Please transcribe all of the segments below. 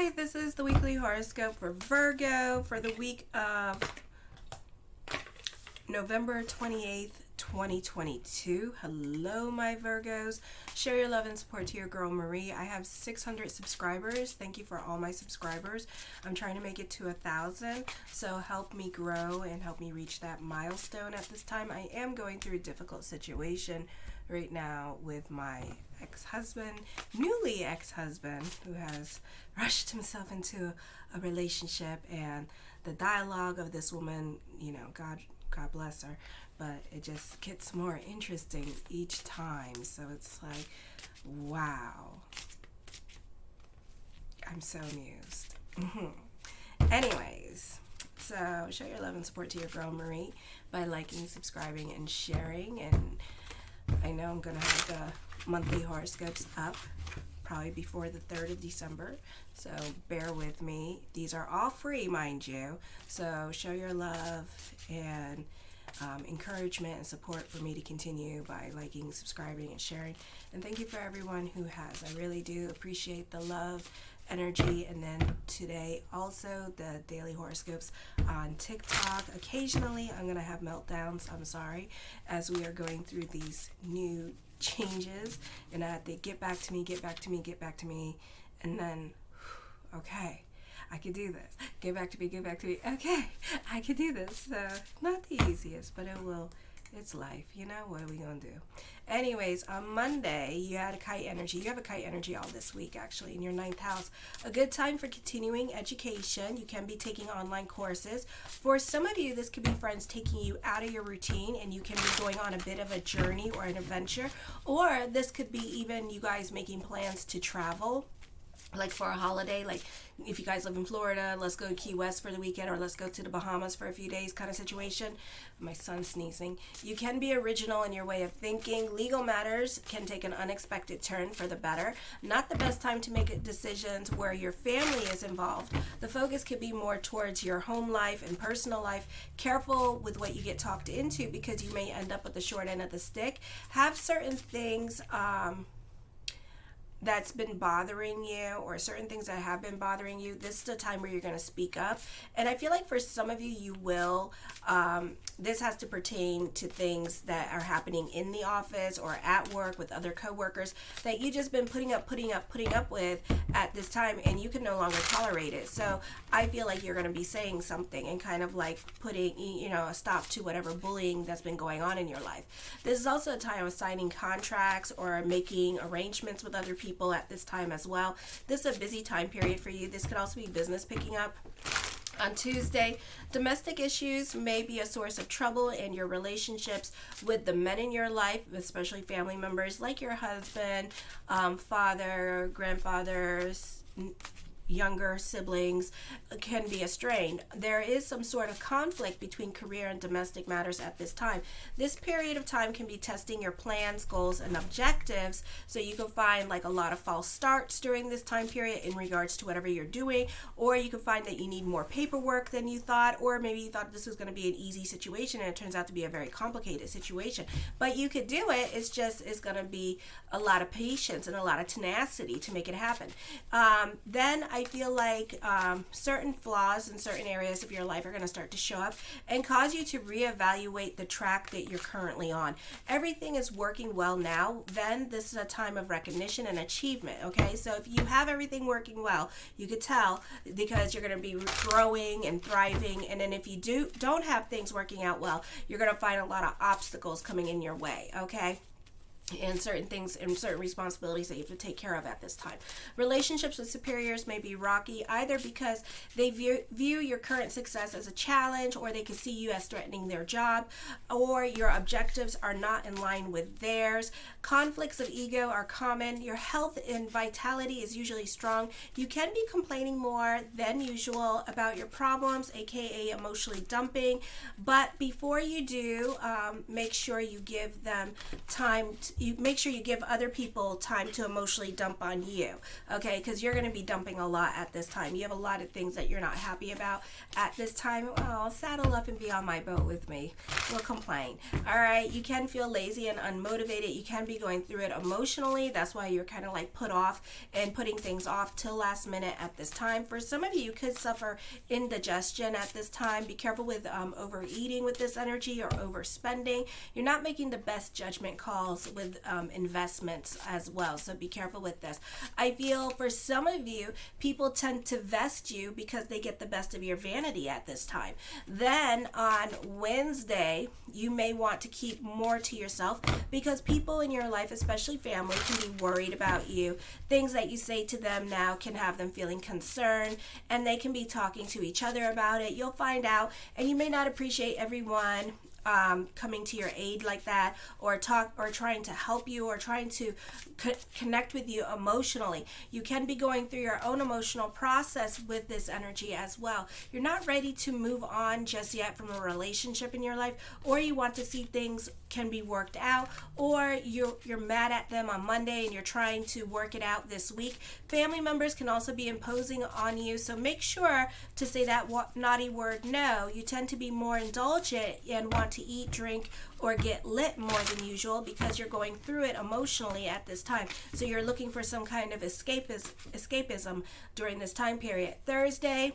Hi, this is the weekly horoscope for Virgo for the week of November 28th, 2022. Hello, my Virgos. Share your love and support to your girl, Marie. I have 600 subscribers. Thank you for all my subscribers. I'm trying to make it to 1,000, so help me grow and help me reach that milestone at this time. I am going through a difficult situation right now with my newly ex-husband, who has rushed himself into a relationship, and the dialogue of this woman, God bless her, but it just gets more interesting each time. So it's like, wow, I'm so amused. Anyways, so show your love and support to your girl Marie by liking, subscribing, and sharing. And I know I'm gonna have the monthly horoscopes up probably before the 3rd of December, so bear with me. These are all free, mind you, so show your love and encouragement and support for me to continue by liking, subscribing, and sharing. And thank you for everyone who has. I really do appreciate the love, energy. And then today also the daily horoscopes on TikTok. Occasionally I'm gonna have meltdowns, I'm sorry, as we are going through these new changes, and I have to get back to me, and then okay, I can do this. Get back to me. Okay, I can do this. So not the easiest, but it's life, what are we gonna do? Anyways, on Monday, you had a kite energy. You have a kite energy all this week, actually, in your 9th house. A good time for continuing education. You can be taking online courses. For some of you, this could be friends taking you out of your routine, and you can be going on a bit of a journey or an adventure. Or this could be even you guys making plans to travel, like for a holiday, like if you guys live in Florida, let's go to Key West for the weekend, or let's go to the Bahamas for a few days kind of situation. My son's sneezing. You can be original in your way of thinking. Legal matters can take an unexpected turn for the better. Not the best time to make decisions where your family is involved. The focus could be more towards your home life and personal life. Careful with what you get talked into, because you may end up with the short end of the stick. Have certain things that's been bothering you, or certain things that have been bothering you. This is the time where you're going to speak up. And I feel like for some of you, you will. This has to pertain to things that are happening in the office or at work with other coworkers that you just been putting up with at this time, and you can no longer tolerate it. So I feel like you're going to be saying something and kind of like putting, a stop to whatever bullying that's been going on in your life. This is also a time of signing contracts or making arrangements with other people at this time as well. This is a busy time period for you. This could also be business picking up. On Tuesday, domestic issues may be a source of trouble in your relationships with the men in your life, especially family members like your husband, father, grandfathers, younger siblings can be strained. There is some sort of conflict between career and domestic matters at this time. This period of time can be testing your plans, goals, and objectives, so you can find like a lot of false starts during this time period in regards to whatever you're doing, or you can find that you need more paperwork than you thought, or maybe you thought this was going to be an easy situation and it turns out to be a very complicated situation. But you could do it. It's going to be a lot of patience and a lot of tenacity to make it happen. Then I feel like certain flaws in certain areas of your life are going to start to show up and cause you to reevaluate the track that you're currently on. Everything is working well now, then this is a time of recognition and achievement, okay? So if you have everything working well, you could tell, because you're going to be growing and thriving. And then if you don't have things working out well, you're going to find a lot of obstacles coming in your way, okay? And certain things and certain responsibilities that you have to take care of at this time. Relationships with superiors may be rocky, either because they view your current success as a challenge, or they can see you as threatening their job, or your objectives are not in line with theirs. Conflicts of ego are common. Your health and vitality is usually strong. You can be complaining more than usual about your problems, aka emotionally dumping. But before you do, make sure you give them time you make sure you give other people time to emotionally dump on you, okay? Because you're going to be dumping a lot at this time. You have a lot of things that you're not happy about at this time. Oh, saddle up and be on my boat with me. We'll complain. All right, you can feel lazy and unmotivated. You can be going through it emotionally. That's why you're kind of like put off and putting things off till last minute at this time. For some of you, you could suffer indigestion at this time. Be careful with overeating with this energy or overspending. You're not making the best judgment calls with investments as well, so be careful with this. I feel for some of you, people tend to vest you because they get the best of your vanity at this time. Then on Wednesday, you may want to keep more to yourself because people in your life, especially family, can be worried about you. Things that you say to them now can have them feeling concerned, and they can be talking to each other about it. You'll find out, and you may not appreciate everyone coming to your aid like that, or trying to help you, or trying to connect with you emotionally. You can be going through your own emotional process with this energy as well. You're not ready to move on just yet from a relationship in your life, or you want to see things can be worked out, or you're mad at them on Monday and you're trying to work it out this week. Family members can also be imposing on you, so make sure to say that naughty word no. You tend to be more indulgent and want to eat, drink, or get lit more than usual because you're going through it emotionally at this time. So you're looking for some kind of escapism during this time period. Thursday,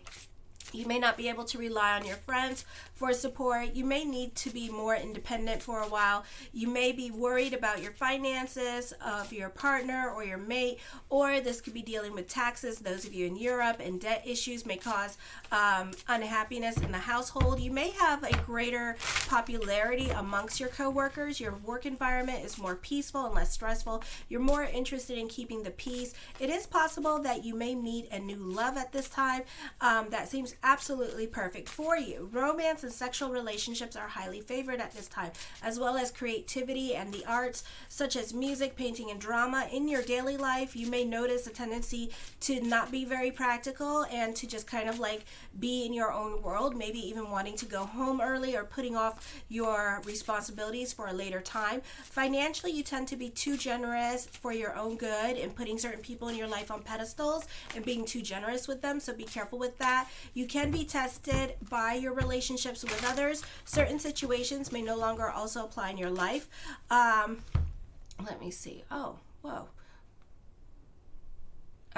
you may not be able to rely on your friends for support. You may need to be more independent for a while. You may be worried about your finances of your partner or your mate, or this could be dealing with taxes. Those of you in Europe, and debt issues may cause unhappiness in the household. You may have a greater popularity amongst your coworkers. Your work environment is more peaceful and less stressful. You're more interested in keeping the peace. It is possible that you may meet a new love at this time that seems absolutely perfect for you. Romance and sexual relationships are highly favored at this time, as well as creativity and the arts, such as music, painting, and drama. In your daily life, you may notice a tendency to not be very practical and to just kind of like be in your own world, maybe even wanting to go home early or putting off your responsibilities for a later time. Financially, you tend to be too generous for your own good and putting certain people in your life on pedestals and being too generous with them, so be careful with that. You can be tested by your relationships with others. Certain situations may no longer also apply in your life. Let me see. Oh, whoa.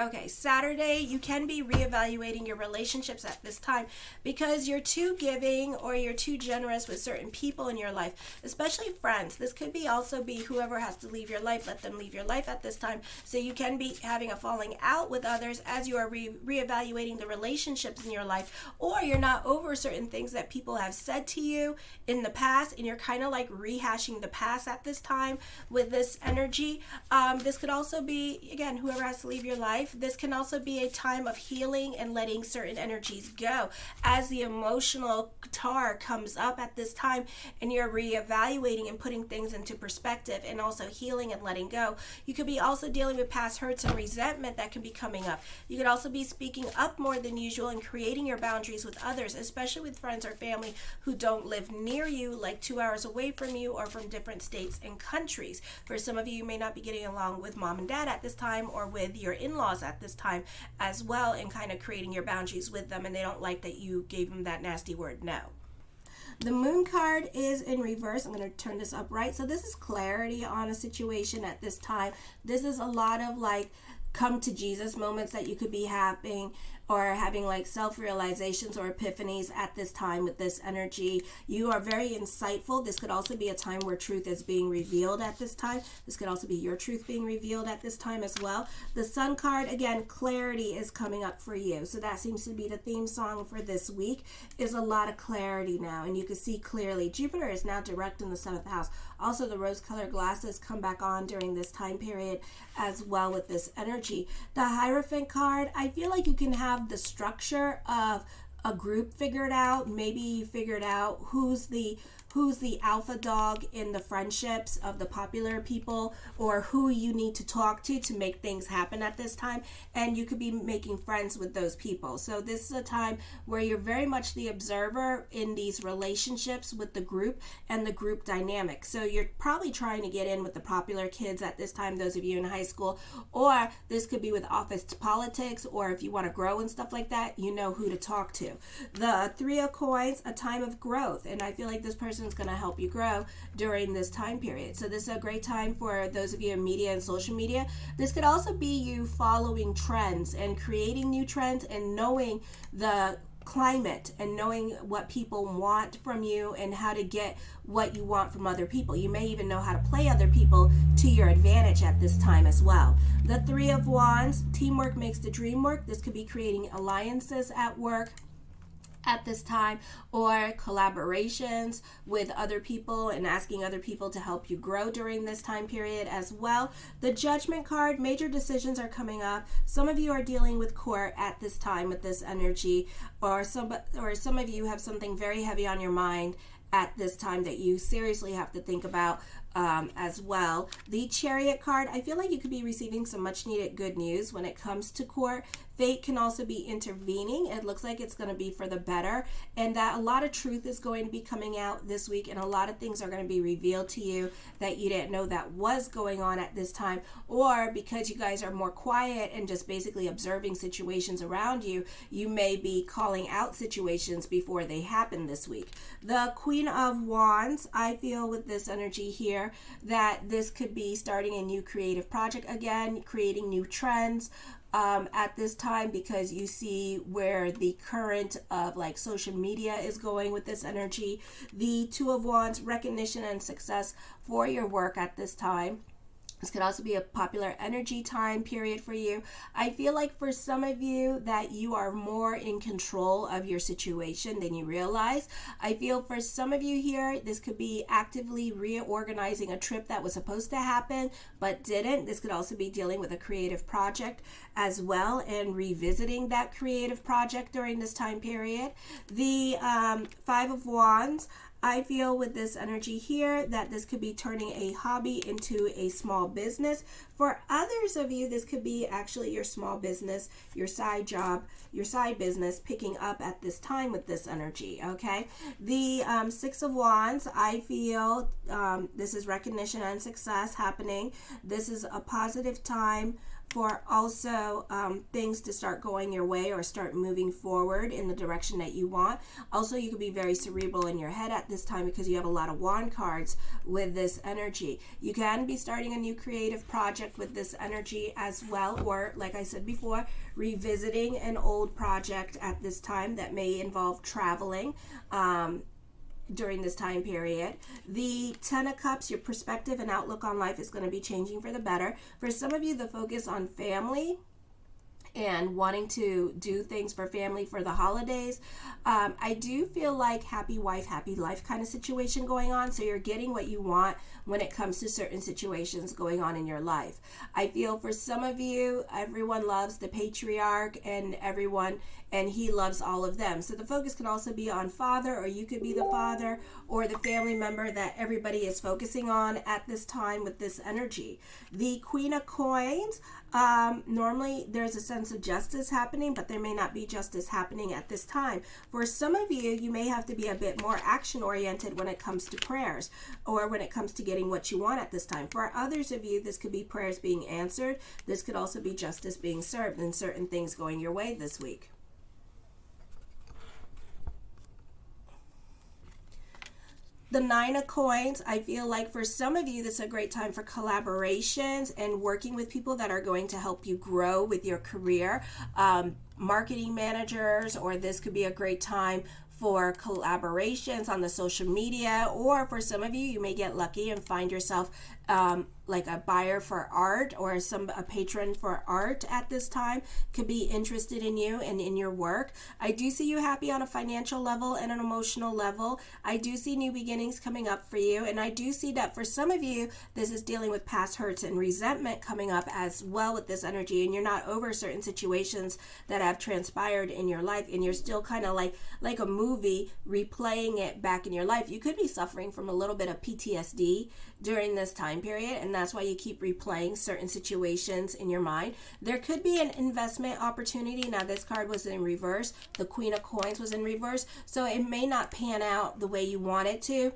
Okay, Saturday, you can be reevaluating your relationships at this time because you're too giving or you're too generous with certain people in your life, especially friends. This could be also be whoever has to leave your life, let them leave your life at this time. So you can be having a falling out with others as you are reevaluating the relationships in your life, or you're not over certain things that people have said to you in the past and you're kind of like rehashing the past at this time with this energy. This could also be, again, whoever has to leave your life. This can also be a time of healing and letting certain energies go as the emotional tar comes up at this time, and you're reevaluating and putting things into perspective and also healing and letting go. You could be also dealing with past hurts and resentment that can be coming up. You could also be speaking up more than usual and creating your boundaries with others, especially with friends or family who don't live near you, like 2 hours away from you or from different states and countries. For some of you, you may not be getting along with mom and dad at this time, or with your in-laws at this time as well, and kind of creating your boundaries with them, and they don't like that you gave them that nasty word no. The moon card is in reverse. I'm going to turn this upright. So this is clarity on a situation at this time. This is a lot of like come to Jesus moments that you could be having, or having like self-realizations or epiphanies at this time with this energy. You are very insightful. This could also be a time where truth is being revealed at this time. This could also be your truth being revealed at this time as well. The Sun card, again, clarity is coming up for you. So that seems to be the theme song for this week, is a lot of clarity now, and you can see clearly. Jupiter is now direct in the 7th house. Also, the rose-colored glasses come back on during this time period as well with this energy. The Hierophant card, I feel like you can have the structure of a group figured out. Maybe you figured out who's the who's the alpha dog in the friendships of the popular people, or who you need to talk to make things happen at this time. And you could be making friends with those people. So this is a time where you're very much the observer in these relationships with the group and the group dynamic. So you're probably trying to get in with the popular kids at this time, those of you in high school, or this could be with office politics, or if you want to grow and stuff like that, you know who to talk to. The Three of Coins, a time of growth, and I feel like this person is going to help you grow during this time period. So this is a great time for those of you in media and social media. This could also be you following trends and creating new trends and knowing the climate and knowing what people want from you and how to get what you want from other people. You may even know how to play other people to your advantage at this time as well. The Three of Wands, teamwork makes the dream work. This could be creating alliances at work at this time, or collaborations with other people and asking other people to help you grow during this time period as well. The Judgment card, major decisions are coming up. Some of you are dealing with court at this time with this energy, or some of you have something very heavy on your mind at this time that you seriously have to think about as well. The Chariot card, I feel like you could be receiving some much needed good news when it comes to court. Fate can also be intervening. It looks like it's going to be for the better, and that a lot of truth is going to be coming out this week, and a lot of things are going to be revealed to you that you didn't know that was going on at this time, or because you guys are more quiet and just basically observing situations around you, you may be calling out situations before they happen this week. The Queen of Wands, I feel with this energy here that this could be starting a new creative project again, creating new trends at this time, because you see where the current of like social media is going with this energy. The Two of Wands, recognition and success for your work at this time. This could also be a popular energy time period for you. I feel like for some of you that you are more in control of your situation than you realize. I feel for some of you here, this could be actively reorganizing a trip that was supposed to happen but didn't. This could also be dealing with a creative project as well and revisiting that creative project during this time period. The Five of Wands, I feel with this energy here that this could be turning a hobby into a small business. For others of you, this could be actually your small business, your side job, your side business picking up at this time with this energy, okay? The Six of Wands, I feel this is recognition and success happening. This is a positive time for also things to start going your way or start moving forward in the direction that you want. Also, you could be very cerebral in your head at this time because you have a lot of wand cards with this energy. You can be starting a new creative project with this energy as well, or like I said before, revisiting an old project at this time that may involve traveling during this time period. The Ten of Cups, your perspective and outlook on life is going to be changing for the better. For some of you, the focus on family and wanting to do things for family for the holidays. I do feel like happy wife, happy life kind of situation going on. So you're getting what you want when it comes to certain situations going on in your life. I feel for some of you, everyone loves the patriarch and everyone, and he loves all of them. So the focus can also be on father, or you could be the father or the family member that everybody is focusing on at this time with this energy. The Queen of Coins, normally there's a sense of justice happening, but there may not be justice happening at this time. For some of you, you may have to be a bit more action oriented when it comes to prayers or when it comes to getting what you want at this time. For others of you, this could be prayers being answered. This could also be justice being served and certain things going your way this week. The Nine of Coins, I feel like for some of you, this is a great time for collaborations and working with people that are going to help you grow with your career. Marketing managers, or this could be a great time for collaborations on the social media, or for some of you, you may get lucky and find yourself like a buyer for art or a patron for art at this time could be interested in you and in your work. I do see you happy on a financial level and an emotional level. I do see new beginnings coming up for you, and I do see that for some of you this is dealing with past hurts and resentment coming up as well with this energy, and you're not over certain situations that have transpired in your life, and you're still kind of like a movie replaying it back in your life. You could be suffering from a little bit of PTSD during this time period, and that's why you keep replaying certain situations in your mind. There could be an investment opportunity. Now this card was in reverse. The Queen of Coins was in reverse, so it may not pan out the way you want it to,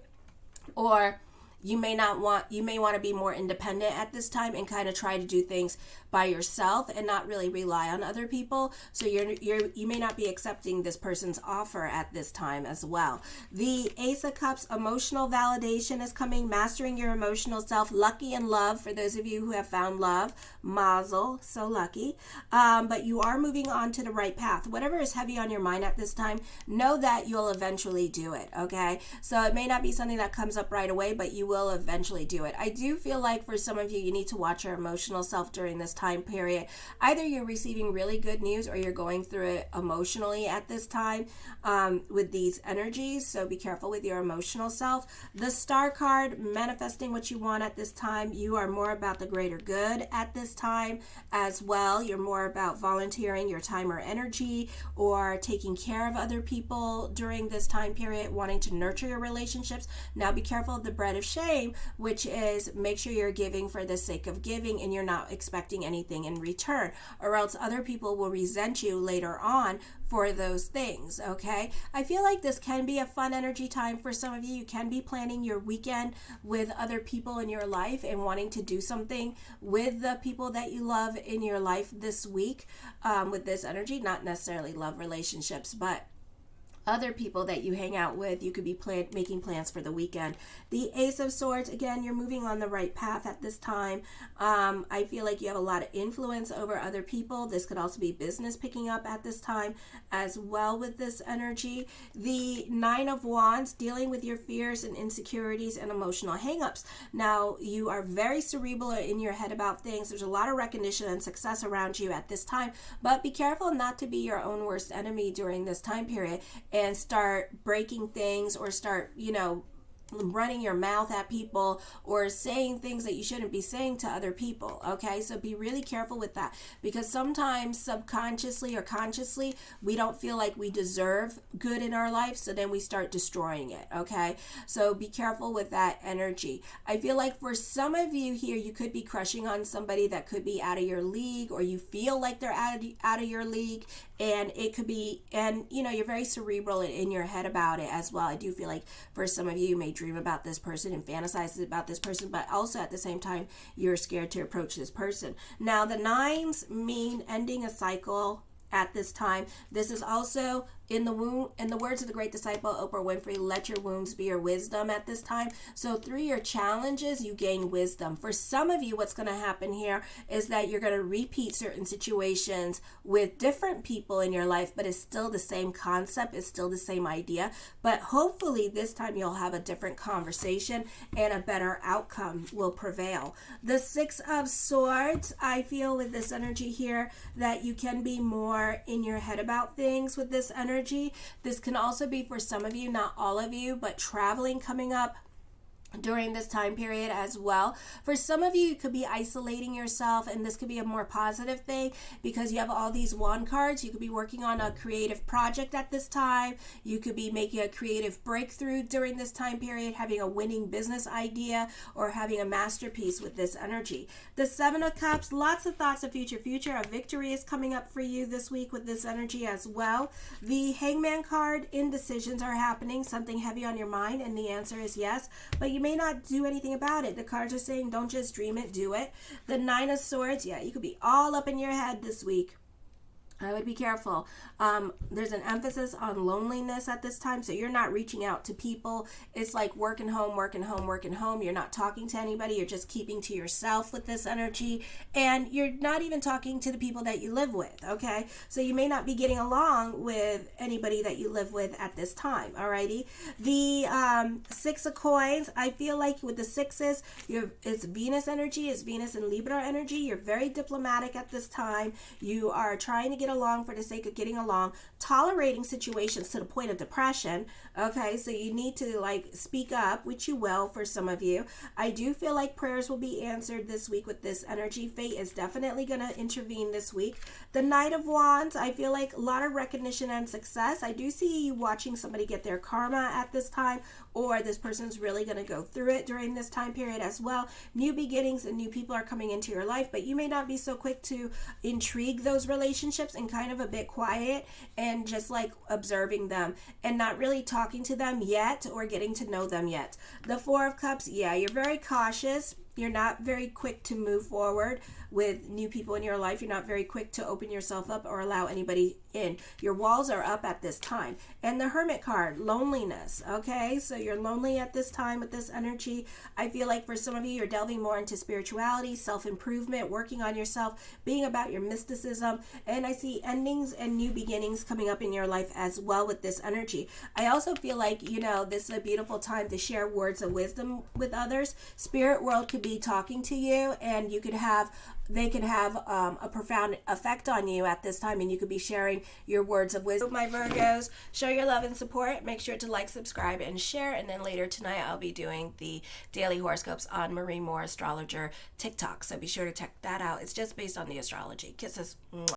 or you may want to be more independent at this time and kind of try to do things by yourself and not really rely on other people. So you may not be accepting this person's offer at this time as well. The Ace of Cups, emotional validation is coming, mastering your emotional self, lucky in love for those of you who have found love, mazel, so lucky. But you are moving on to the right path. Whatever is heavy on your mind at this time, know that you'll eventually do it, okay? So it may not be something that comes up right away, but you will eventually do it. I do feel like for some of you, you need to watch your emotional self during this time period. Either you're receiving really good news or you're going through it emotionally at this time with these energies. So be careful with your emotional self. The Star card, manifesting what you want at this time. You are more about the greater good at this time as well. You're more about volunteering your time or energy or taking care of other people during this time period, wanting to nurture your relationships. Now be careful of the bread of shame, which is make sure you're giving for the sake of giving and you're not expecting anything in return, or else other people will resent you later on for those things, okay? I feel like this can be a fun energy time for some of you. You can be planning your weekend with other people in your life and wanting to do something with the people that you love in your life this week with this energy. Not necessarily love relationships, but other people that you hang out with. You could be making plans for the weekend. The Ace of Swords, again, you're moving on the right path at this time. I feel like you have a lot of influence over other people. This could also be business picking up at this time as well with this energy. The Nine of Wands, dealing with your fears and insecurities and emotional hangups. Now, you are very cerebral in your head about things. There's a lot of recognition and success around you at this time, but be careful not to be your own worst enemy during this time period and start breaking things or start, running your mouth at people or saying things that you shouldn't be saying to other people, okay? So be really careful with that, because sometimes subconsciously or consciously we don't feel like we deserve good in our life, so then we start destroying it, okay? So be careful with that energy. I feel like for some of you here, you could be crushing on somebody that could be out of your league, or you feel like they're out of your league, and it could be, and you're very cerebral in your head about it as well. I do feel like for some of you, you may dream about this person and fantasize about this person, but also at the same time you're scared to approach this person. Now the nines mean ending a cycle at this time. This is also in the words of the great disciple Oprah Winfrey, let your wounds be your wisdom at this time. So through your challenges, you gain wisdom. For some of you, what's going to happen here is that you're going to repeat certain situations with different people in your life, but it's still the same concept, it's still the same idea. But hopefully this time you'll have a different conversation and a better outcome will prevail. The Six of Swords, I feel with this energy here that you can be more in your head about things with this energy. This can also be for some of you, not all of you, but traveling coming up during this time period as well. For some of you, you could be isolating yourself, and this could be a more positive thing because you have all these wand cards. You could be working on a creative project at this time. You could be making a creative breakthrough during this time period, having a winning business idea, or having a masterpiece with this energy. The Seven of Cups, lots of thoughts of future. A victory is coming up for you this week with this energy as well. The Hangman card, indecisions are happening, something heavy on your mind, and the answer is yes, but you may not do anything about it. The cards are saying don't just dream it, do it. The Nine of Swords, yeah, you could be all up in your head this week I would be careful. There's an emphasis on loneliness at this time, so you're not reaching out to people. It's like working home, working home, working home. You're not talking to anybody. You're just keeping to yourself with this energy, and you're not even talking to the people that you live with, okay? So you may not be getting along with anybody that you live with at this time, alrighty? The Six of Coins, I feel like with the sixes, it's Venus energy, it's Venus and Libra energy. You're very diplomatic at this time. You are trying to get along for the sake of getting along, tolerating situations to the point of depression. Okay, so you need to like speak up, which you will for some of you. I do feel like prayers will be answered this week with this energy. Fate is definitely going to intervene this week. The Knight of Wands, I feel like a lot of recognition and success. I do see you watching somebody get their karma at this time, or this person's really going to go through it during this time period as well. New beginnings and new people are coming into your life, but you may not be so quick to intrigue those relationships and kind of a bit quiet and just like observing them and not really talking to them yet or getting to know them yet. The Four of Cups, yeah, you're very cautious. You're not very quick to move forward with new people in your life. You're not very quick to open yourself up or allow anybody in. Your walls are up at this time. And the Hermit card, loneliness, okay? So you're lonely at this time with this energy. I feel like for some of you, you're delving more into spirituality, self-improvement, working on yourself, being about your mysticism. And I see endings and new beginnings coming up in your life as well with this energy. I also feel like, you know, this is a beautiful time to share words of wisdom with others. Spirit world could be talking to you, and they can have a profound effect on you at this time, and you could be sharing your words of wisdom. My Virgos, show your love and support. Make sure to like, subscribe, and share. And then later tonight, I'll be doing the daily horoscopes on Marie Moore Astrologer TikTok. So be sure to check that out. It's just based on the astrology. Kisses.